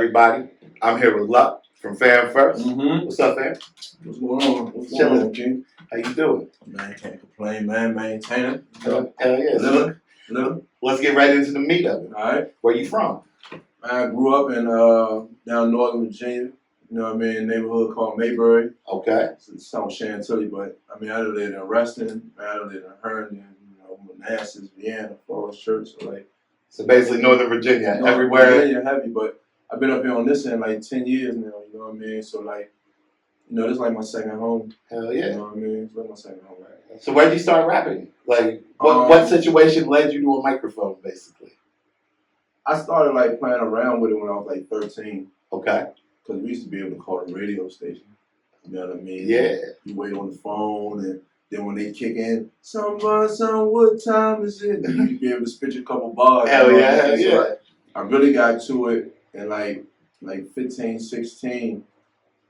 everybody? I'm here with Luck from Fam First. Mm-hmm. What's up, fam? What's going on? What's going Chilling. on, King? How you doing? Man, can't complain, man. Maintaining. Hell yeah. Living. Let's get right into the meat of it. All right. Where you from? I grew up in down northern Virginia. You know what I mean? A neighborhood called Mayberry. Okay. It's South Chantilly, but I mean, I lived in Reston. I lived in Herndon, Manassas, Vienna, Forest Church. So basically Northern Virginia, Northern everywhere. Virginia heavy, but I've been up here on this end 10 years now. You know what I mean? So this is like my second home. Hell yeah. You know what I mean? It's like my second home. Right? So where'd you start rapping? What situation led you to a microphone, basically? I started playing around with it when I was 13. Okay. Because we used to be able to call the radio station. You know what I mean? Yeah. You wait on the phone, and then when they kick in, son, what time is it? And you'd be able to spit a couple bars. Hell yeah, hell yeah. So, I really got to it in 15, 16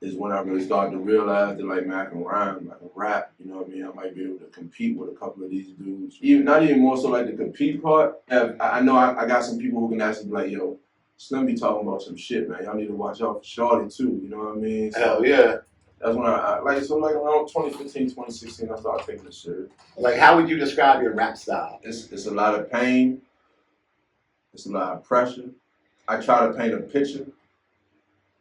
is when I really started to realize that man, I can rhyme, I can rap, you know what I mean? I might be able to compete with a couple of these dudes. Not even more so the compete part. I know I got some people who can actually be like, yo, Slim be talking about some shit, man. Y'all need to watch out for Shorty too, you know what I mean? So, hell yeah. That's when around 2015, 2016, I started taking this shit. How would you describe your rap style? It's a lot of pain. It's a lot of pressure. I try to paint a picture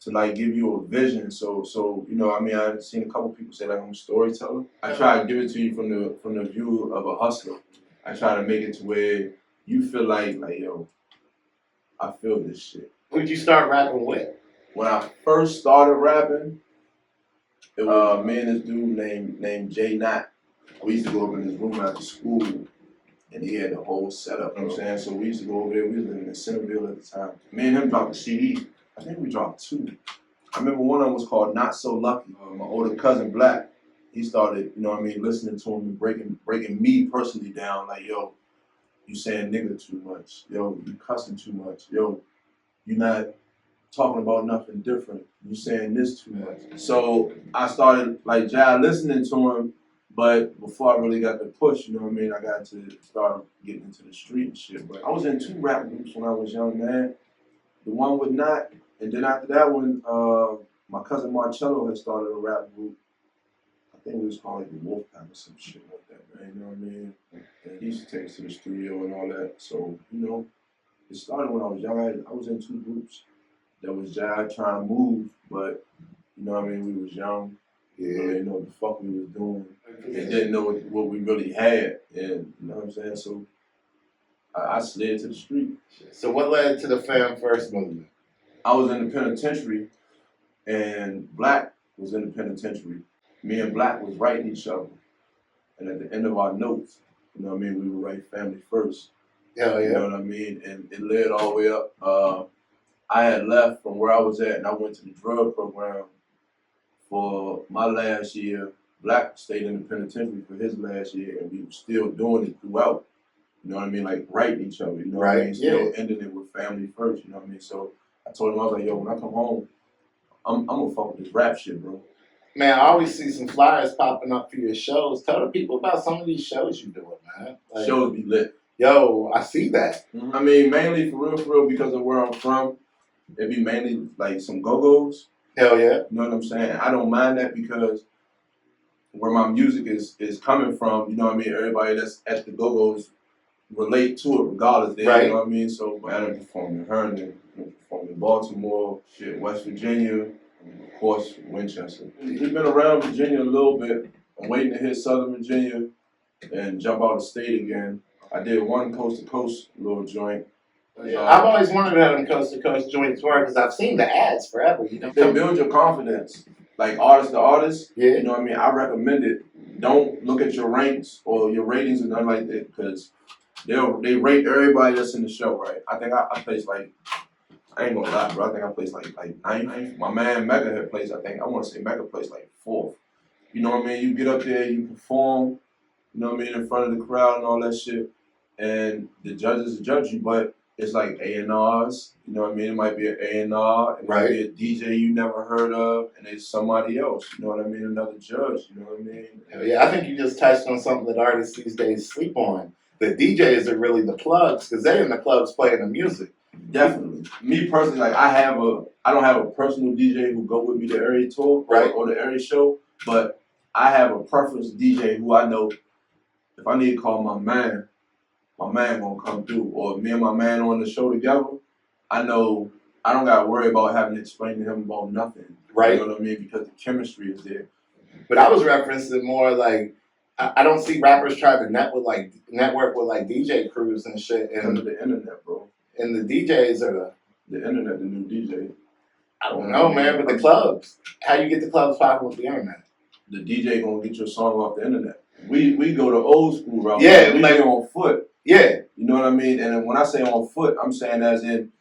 to give you a vision. So I've seen a couple people say I'm a storyteller. I try to give it to you from the view of a hustler. I try to make it to where you feel like yo, I feel this shit. Who'd you start rapping with? When I first started rapping, it was me and this dude named Jay Knott. We used to go over in his room after school, and he had the whole setup, you know what I'm saying? So we used to go over there. We was living in Centerville at the time. Me and him dropped a CD. I think we dropped 2. I remember one of them was called Not So Lucky. My older cousin, Black, he started, listening to him and breaking me personally down. Yo, you saying nigga too much. Yo, you cussing too much. Yo, you not talking about nothing different. You saying this too much. So I started listening to him, but before I really got the push, you know what I mean, I got to start getting into the street and shit. But I was in 2 rap groups when I was young, man. The one with Not, and then after that one, my cousin Marcello had started a rap group. I think it was called the Wolfpack or some shit like that, man. You know what I mean? And he used to take us to the studio and all that. So, it started when I was young. I was in 2 groups. That was Jai trying to move, but you know what I mean, we was young. Yeah. We didn't know what the fuck we was doing. And didn't know what we really had. And you know what I'm saying? So I slid to the street. So what led to the Fam First movement? I was in the penitentiary, and Black was in the penitentiary. Me and Black was writing each other. And at the end of our notes, you know what I mean, we would write Family First. Hell yeah. You know what I mean? And it led all the way up. I had left from where I was at, and I went to the drug program for my last year. Black stayed in the penitentiary for his last year, and we were still doing it throughout. You know what I mean? Writing each other. You know what I mean? Still ending it with Family First. You know what I mean? So I told him, I was like, yo, when I come home, I'm gonna fuck with this rap shit, bro. Man, I always see some flyers popping up for your shows. Tell the people about some of these shows you doing, man. Shows be lit. Yo, I see that. Mm-hmm. I mean, mainly for real, because of where I'm from. It'd be mainly some go-go's. Hell yeah. You know what I'm saying? I don't mind that because where my music is coming from, you know what I mean? Everybody that's at the go-go's relate to it regardless. Right. You know what I mean? So I done performed in Herndon, performed in Baltimore, West Virginia, and of course, Winchester. We've been around Virginia a little bit. I'm waiting to hit Southern Virginia and jump out of state again. I did one coast-to-coast little joint. Yeah. I've always wondered how them coast-to-coast joints work because I've seen the ads forever. You know, they build your confidence, artist to artist. Yeah. You know what I mean? I recommend it. Don't look at your ranks or your ratings and nothing like that because they rate everybody that's in the show, right? I think I placed I ain't gonna lie, bro. I think I placed like 9th. My man Mega had placed. I want to say Mega placed 4th. You know what I mean? You get up there, you perform. You know what I mean? In front of the crowd and all that shit, and the judges judge you, but it's A&Rs, you know what I mean? It might be an A&R, it might be a DJ you never heard of, and it's somebody else, you know what I mean? Another judge, you know what I mean? Yeah, I think you just touched on something that artists these days sleep on. The DJs are really the plugs, because they're in the clubs playing the music. Definitely. Me personally, like I don't have a personal DJ who go with me to every tour Right. or the every show, but I have a preference DJ who I know if I need to call my man gonna come through. Or me and my man on the show together, I know I don't gotta worry about having to explain to him about nothing. Right. You know what I mean? Because the chemistry is there. But I was referencing more like I don't see rappers try to network with like DJ crews and shit. Because of the internet, bro. And the DJs are the internet, the new DJ. I don't know, man, but the clubs. How you get the clubs popping with the internet? The DJ gonna get your song off the internet. We go to old school route. Yeah, we like be on foot. Yeah. You know what I mean? And when I say on foot, I'm saying as in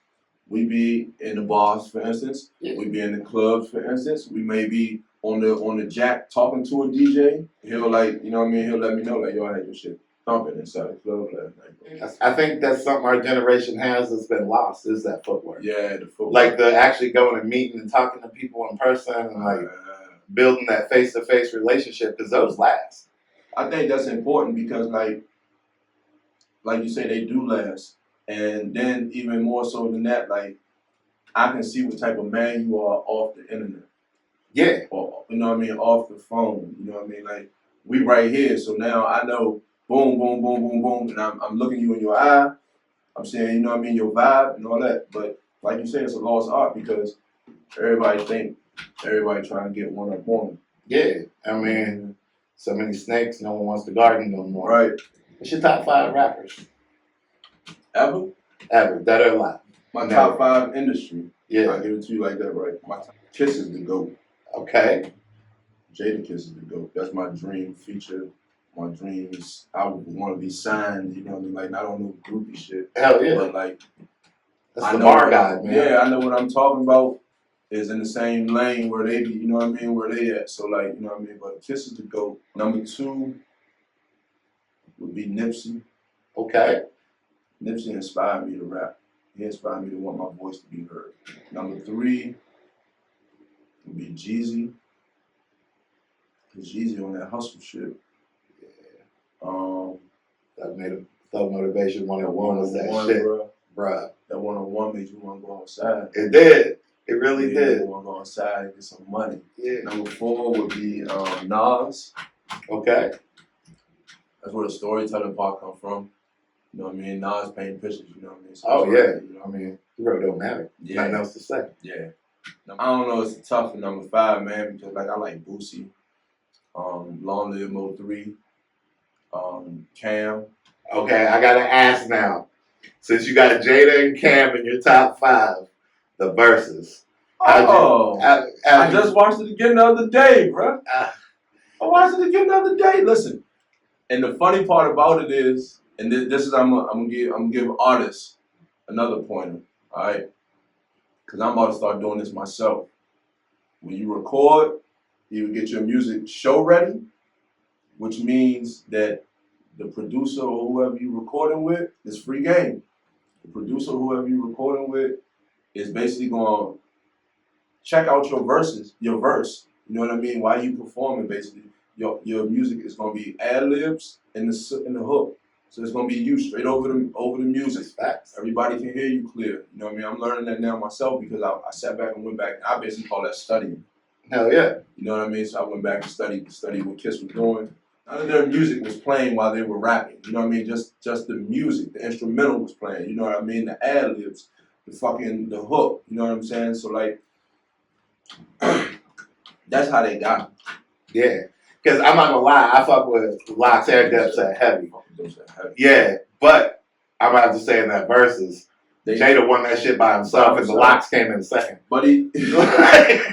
we be in the bars, for instance. Yeah. We be in the clubs, for instance. We may be on the jack talking to a DJ. He'll like, you know what I mean? He'll let me know like, yo, I had your shit thumping inside the club last night. I think that's something our generation has that's been lost is that footwork. Yeah, the footwork. Like the actually going and meeting and talking to people in person and like building that face-to-face relationship because those last. I think that's important because like you say, they do last. And then even more so than that, like I can see what type of man you are off the internet. Yeah. Or, you know what I mean, off the phone. You know what I mean? Like we right here, so now I know boom, boom, boom, boom, boom, and I'm looking you in your eye. I'm saying, you know what I mean, your vibe and all that. But like you say, it's a lost art because everybody trying to get one up on them. Yeah. I mean, so many snakes, no one wants to garden no more. Right. What's your top 5 rappers? Ever? That are alive. My top 5 industry. Yeah. I'll give it to you like that, right? My Kiss is the GOAT. Okay. Jada Kiss is the GOAT. That's my dream feature. My dreams. I would want to be signed, you know what I mean? Like, not on no groupie shit. Hell yeah. But like, that's the bar guy, man. Yeah, I know what I'm talking about. Is in the same lane where they be, you know what I mean, where they at. So like, you know what I mean? But Kiss is the GOAT. Number 2 would be Nipsey. Okay. Nipsey inspired me to rap. He inspired me to want my voice to be heard. Number 3 would be Jeezy. Cause Jeezy on that hustle shit. Yeah. That made him Thug Motivation 101 was that shit. Bruh. That 101 made you want to go outside. It did. It really did. You want to go outside and get some money. Yeah. Number 4 would be Nas. Okay. That's where the storytelling part come from. You know what I mean? Nas painting pictures, you know what I mean? So yeah. You know? I mean, the road don't matter. Yeah. Nothing else to say. Yeah. I don't know, it's tough for number 5, man, because like I like Boosie, Long Live Mo 3, Cam. Okay, I gotta ask now. Since you got Jada and Cam in your top 5, the verses. I just watched it again the other day, bruh. I watched it again the other day. Listen, and the funny part about it is, and this is I'm gonna give artists another pointer, all right? Because I'm about to start doing this myself. When you record, you get your music show ready, which means that the producer or whoever you're recording with is free game. The producer or whoever you're recording with is basically going to check out your verse. You know what I mean? While you performing, basically, your music is going to be ad-libs in the hook. So it's going to be you straight over the music. Facts. Everybody can hear you clear. You know what I mean? I'm learning that now myself because I sat back and went back. I basically call that studying. Hell yeah. You know what I mean? So I went back and studied what Kiss was doing. None of their music was playing while they were rapping. You know what I mean? Just the music, the instrumental was playing. You know what I mean? The ad-libs, the hook. You know what I'm saying? So like, that's how they got it. Yeah. Because I'm not gonna lie, I fuck with Locks Air Depths at heavy. Yeah, but I'm about to say in that verses, Jada won that shit by himself and the Locks came in second. But I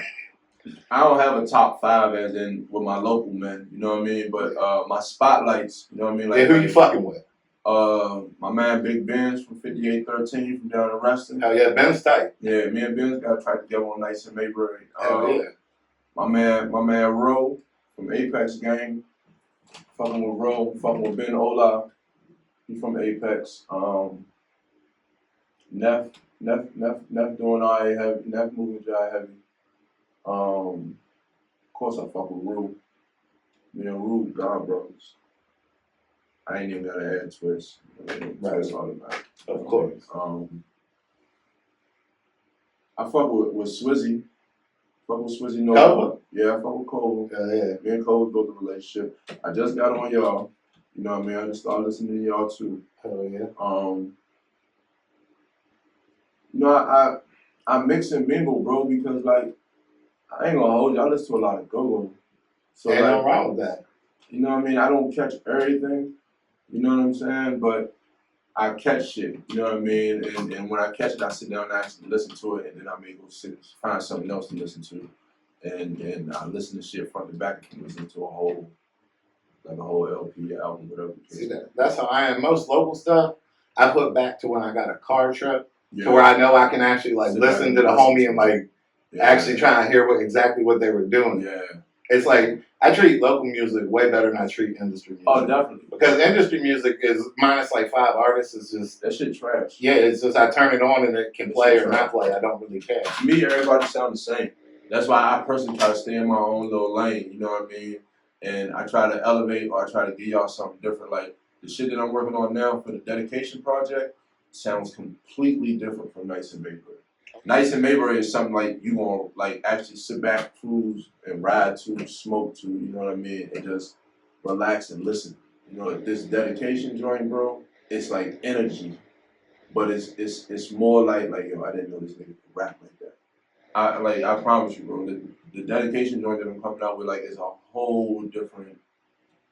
don't have a top 5 as in with my local men, you know what I mean? But my spotlights, you know what I mean? Like, who you fucking with? My man Big Benz from 5813 from down in Reston. Hell yeah, Ben's tight. Yeah, me and Benz got tracked together one night in Mayberry. Hell yeah. My man Ro from Apex Gang. Fucking with Ro, fucking with Ben Ola. He from Apex. Neff doing alright heavy. Neff moving dry heavy. Of course I fuck with Rue. Me and Rue, God brothers. I ain't even gotta add Twist. Twist all about. Of course. I fuck with Swizzy. Fuck with Swizzy No. Cole? Yeah, I fuck with Cole. Yeah. Me and Cole built a relationship. I just got on y'all. You know what I mean? I just started listening to y'all too. Hell yeah. You know, I mix and mingle, bro, because like I ain't gonna hold you. I listen to a lot of go-go. So Ain't like, nothing wrong with that. you know what I mean? I don't catch everything. You know what I'm saying? But I catch shit. You know what I mean? And when I catch it, I sit down and actually listen to it, and then I may go find something else to listen to, and I listen to shit front to back and listen to a whole LP album, whatever. See that's how I am. Most local stuff I put back to when I got a car trip to where I know I can actually like listen to the homie and like actually try and hear exactly what they were doing. Yeah. It's like I treat local music way better than I treat industry music. Oh, definitely. Because industry music is minus like 5 artists. It's just that shit trash. Yeah, it's just I turn it on and it can play or not play. I don't really care. To me, everybody sound the same. That's why I personally try to stay in my own little lane. You know what I mean? And I try to elevate or I try to give y'all something different. Like the shit that I'm working on now for the dedication project sounds completely different from Nights in Mayberry. Nights in Mayberry is something like you gonna like actually sit back, cruise, and ride to, smoke to. You know what I mean? And just relax and listen. You know, this dedication joint, bro, it's like energy, but it's more like yo, I didn't know this nigga could rap like that. I promise you, bro, the dedication joint that I'm coming out with like is a whole different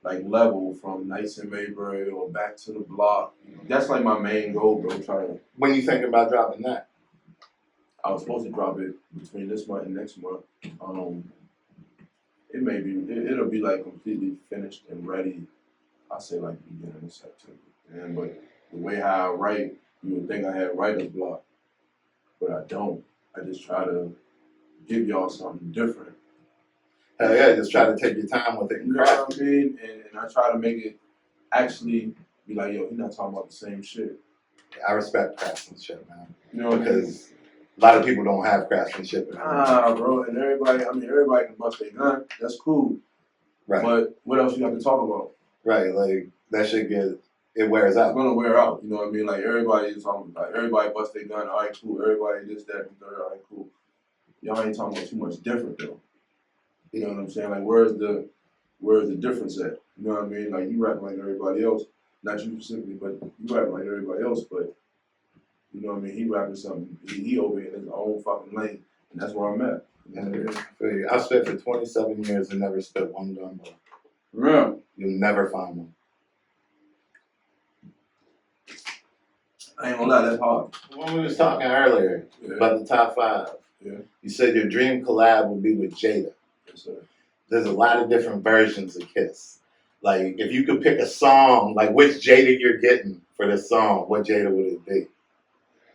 like level from Nights in Mayberry or Back to the Block. That's like my main goal, bro. When you thinking about dropping that? I was supposed to drop it between this month and next month. It'll be like completely finished and ready. I say like beginning of September. But the way how I write, you would think I had writer's block, but I don't. I just try to give y'all something different. Hell yeah, just try to take your time with it. You know what I mean? And I try to make it actually be like, yo, he's not talking about the same shit. I respect craftsmanship, man. You know, because a lot of people don't have craftsmanship. Bro, and everybody can bust their gun. That's cool. Right. But what else you have to talk about? Right, like that shit it wears out. It's gonna wear out. You know what I mean? Like everybody is talking about, everybody bust their gun. All right, cool. Everybody this, that, and third. All right, cool. Y'all ain't talking about too much different though. You know what I'm saying? Like where's the difference at? You know what I mean? Like you rap like everybody else, not you specifically, but you rap like everybody else. But you know what I mean? He rapping something. He over in his own fucking lane, and that's where I'm at. I spit for 27 years and never spit one gun bar. Really? You'll never find one. I ain't gonna lie, that's hard. When we was talking earlier about the top 5, you said your dream collab would be with Jada. Yes, sir. There's a lot of different versions of Kiss. Like, if you could pick a song, like which Jada you're getting for this song, what Jada would it be?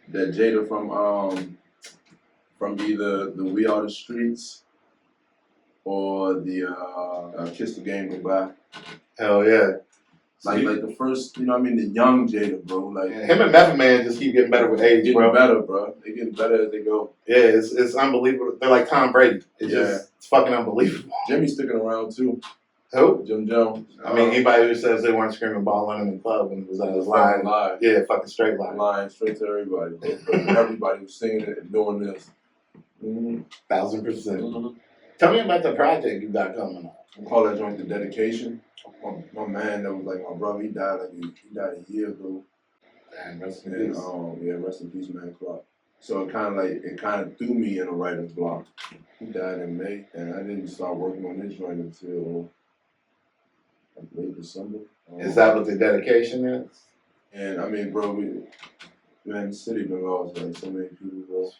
That Jada from either the We Are the Streets or the Kiss the Game Goodbye. Hell yeah. Like the first, you know what I mean, the young Jada, bro. Like him and Method Man just keep getting better with age, bro. Better, bro. They getting better as they go. Yeah, it's unbelievable. They're like Tom Brady. It's fucking unbelievable. Jimmy's sticking around too. Who? Jim Jones. I mean, anybody who says they weren't screaming ball on in the club and was lying. Yeah, fucking straight lying. Lying straight to everybody. Everybody was singing it and doing this. 1000%. Mm-hmm. Tell me about the project you got coming up. We call that joint The Dedication. My man that was like my brother, he died a year ago. Damn, rest in peace. Rest in peace, man, Clark. So it kind of threw me in a writer's block. He died in May, and I didn't start working on this joint until like late December. Is that what the dedication is? And I mean, bro, the city been lost like so many people, bro.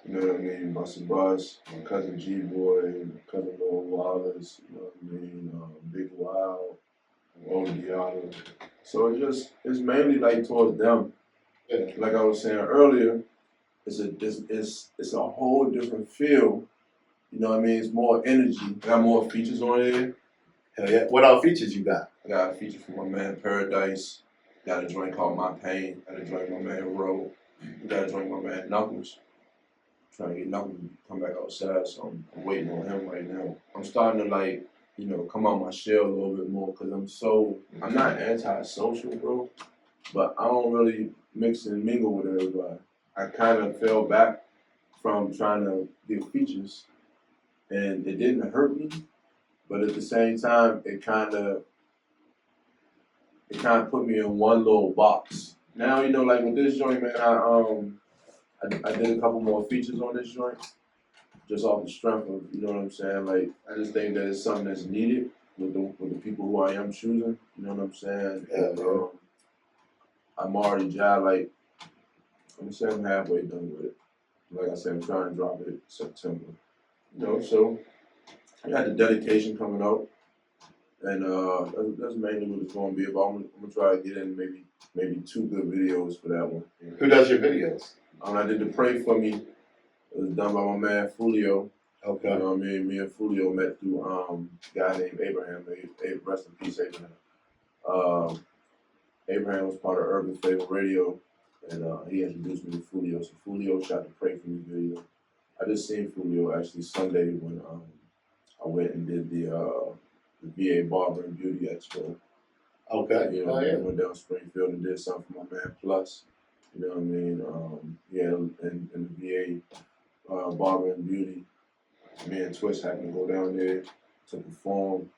You know what I mean? Bustin' Bus, my cousin G-Boy, my cousin Lil Wallace, you know what I mean? Big Wild, Old Diallo. So it's mainly like towards them. Yeah. Like I was saying earlier, it's a whole different feel. You know what I mean? It's more energy. I got more features on there. Hell yeah. What all features you got? I got a feature for my man Paradise. Got a joint called My Pain. Got a joint my man Ro. Got a joint my man Knuckles. Trying to get Knuckles to come back outside, so I'm waiting on him right now. I'm starting to come out my shell a little bit more because I'm not anti-social, bro, but I don't really mix and mingle with everybody. I kind of fell back from trying to get features, and it didn't hurt me, but at the same time, it kind of put me in one little box. Now, you know, like with this joint, man, I did a couple more features on this joint, just off the strength of, you know what I'm saying? Like, I just think that it's something that's needed with the people who I am choosing, you know what I'm saying? And I'm already like, I'm saying I'm halfway done with it. Like I said, I'm trying to drop it September. You know, so I got the dedication coming out, and that's mainly what it's going to be about. I'm gonna try to get in maybe 2 good videos for that one. Who does your videos? I did the Pray For Me. It was done by my man Fulio. Okay. You know what I mean? Me and Fulio met through a guy named Abraham. Rest in peace, Abraham. Abraham was part of Urban Flavor Radio, and he introduced me to Fulio. So Fulio shot the Pray For Me video. I just seen Fulio actually Sunday when I went and did the VA Barber and Beauty Expo. Okay. You know, I went down Springfield and did something for my man Plus. You know what I mean? And the VA Barber and Beauty. Me and Twitch happened to go down there to perform,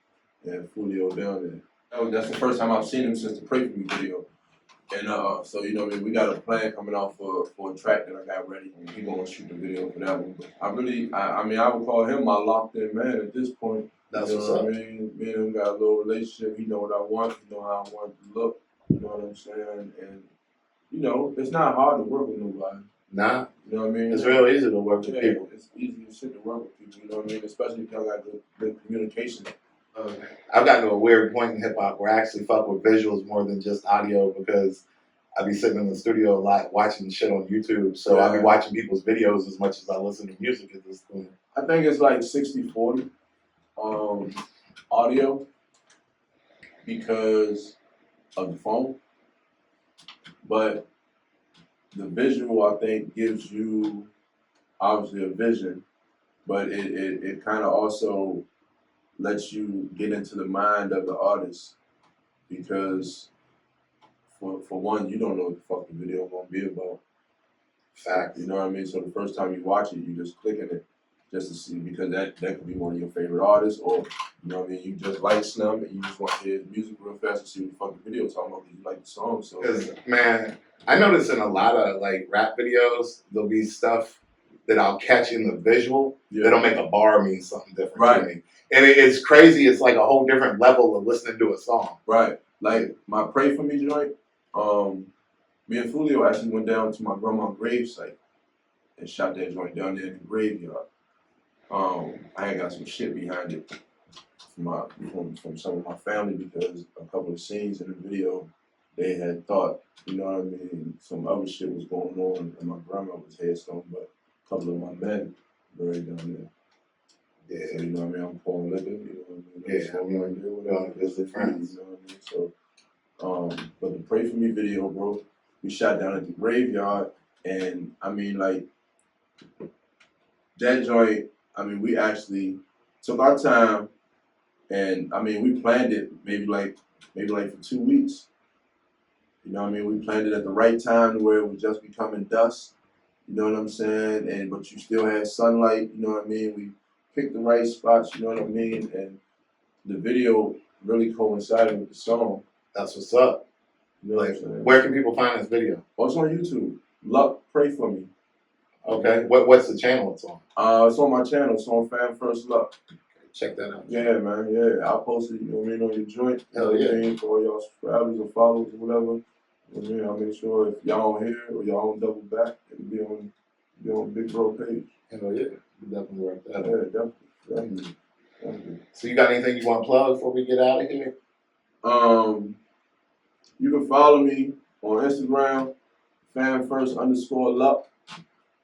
and Fulio down there. That's the first time I've seen him since the Pray For Me video. And so, you know, I mean, we got a plan coming out for a track that I got ready. And he's gonna shoot the video for that one. But I would call him my locked in man at this point. That's you know what's what up. I mean? Me and him got a little relationship. He know what I want. He know how I want it to look. You know what I'm saying? And, you know, it's not hard to work with nobody. Nah. You know what I mean? It's real easy to work with people. It's easy as shit to work with people. You know what I mean? Especially if y'all got good communication. I've gotten to a weird point in hip hop where I actually fuck with visuals more than just audio because I be sitting in the studio a lot watching shit on YouTube. So I be watching people's videos as much as I listen to music at this point. I think it's like 60-40 audio because of the phone. But the visual, I think, gives you obviously a vision, but it kind of also lets you get into the mind of the artist because for one, you don't know what the fuck the video gonna be about. Fact. You know what I mean? So the first time you watch it, you just clicking it just to see because that could be one of your favorite artists, or you know what I mean, you just like Slim and you just want to hear his music real fast and see what the fuck the video talking about because you like the song. So because man, I notice in a lot of like rap videos, there'll be stuff that I'll catch in the visual that'll make a bar mean something different to me. And it's crazy. It's like a whole different level of listening to a song. Right. Like my Pray For Me joint, me and Fulio actually went down to my grandma's gravesite and shot that joint down there in the graveyard. I had got some shit behind it from some of my family because a couple of scenes in the video they had thought, you know what I mean, some other shit was going on in my grandmother's headstone, but a couple of my men buried down there. Yeah, so, you know what I mean, I'm pouring liquor, you know what I mean? Yeah, I mean, we're going to visit friends. You know what I mean? So, but the Pray For Me video, bro, we shot down at the graveyard, and I mean, like, that joint, I mean, we actually took our time, and I mean, we planned it maybe like for 2 weeks. You know what I mean? We planned it at the right time to where it was just becoming dusk. You know what I'm saying? But you still had sunlight. You know what I mean? We picked the right spots. You know what I mean? And the video really coincided with the song. That's what's up. You know what I'm saying? Where can people find this video? Oh, it's on YouTube. Luck, Pray For Me. Okay. What's the channel it's on? It's on my channel. It's on Fam First Luck. Check that out. Yeah, man. Yeah, I'll post it. You know what I mean, on your joint. Hell yeah. You know what I mean, for all y'all subscribers or followers or whatever. You know what I mean, I'll make sure if y'all on here or y'all on Double Back, it'll be on Big Bro page. Hell yeah. You definitely work that out. Yeah, definitely. So you got anything you want to plug before we get out of here? You can follow me on Instagram, Fam First _Luck.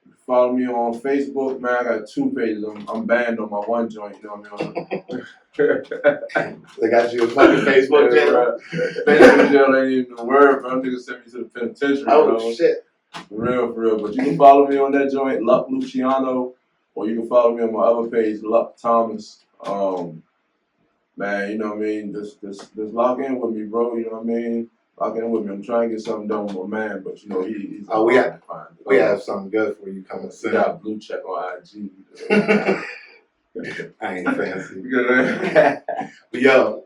You can follow me on Facebook, man. I got 2 pages. I'm banned on my one joint, you know what I mean? They got you a fucking Facebook channel? Facebook channel ain't even a word, bro. Them niggas sent me to the penitentiary. Oh, shit. For real. But you can follow me on that joint, Luck Lucciano, or you can follow me on my other page, Luck Thomas. Man, you know what I mean? Just lock in with me, bro. You know what I mean? Lock in with me. I'm trying to get something done with my man, but you know he's Oh, we have fine. we have something good for you coming We soon. got a blue check on IG. I ain't fancy. Good. But yo,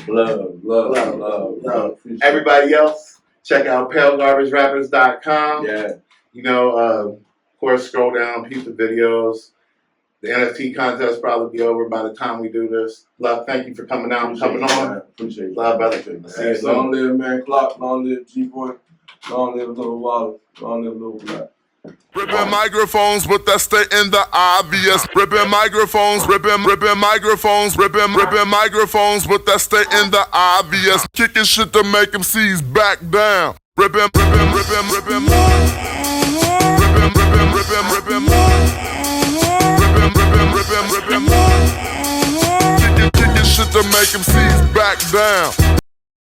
love. everybody else, check out PaleGarbageRappers.com. Yeah. You know, of course, scroll down, peep the videos. The NFT contest probably be over by the time we do this. Love, thank you for coming out and coming on. Appreciate you. Love, brother. Appreciate you, See you soon. Long live Man Clock, long live G-Boy, long live Little Wallace, long live Little Black. Ripping microphones, but that stay in the obvious. Ripping microphones, ripping microphones, ripping microphones, but that stay in the obvious. Kicking shit to make them seize back down. Ripping more. Ripping more. Kicking shit to make them seize back down.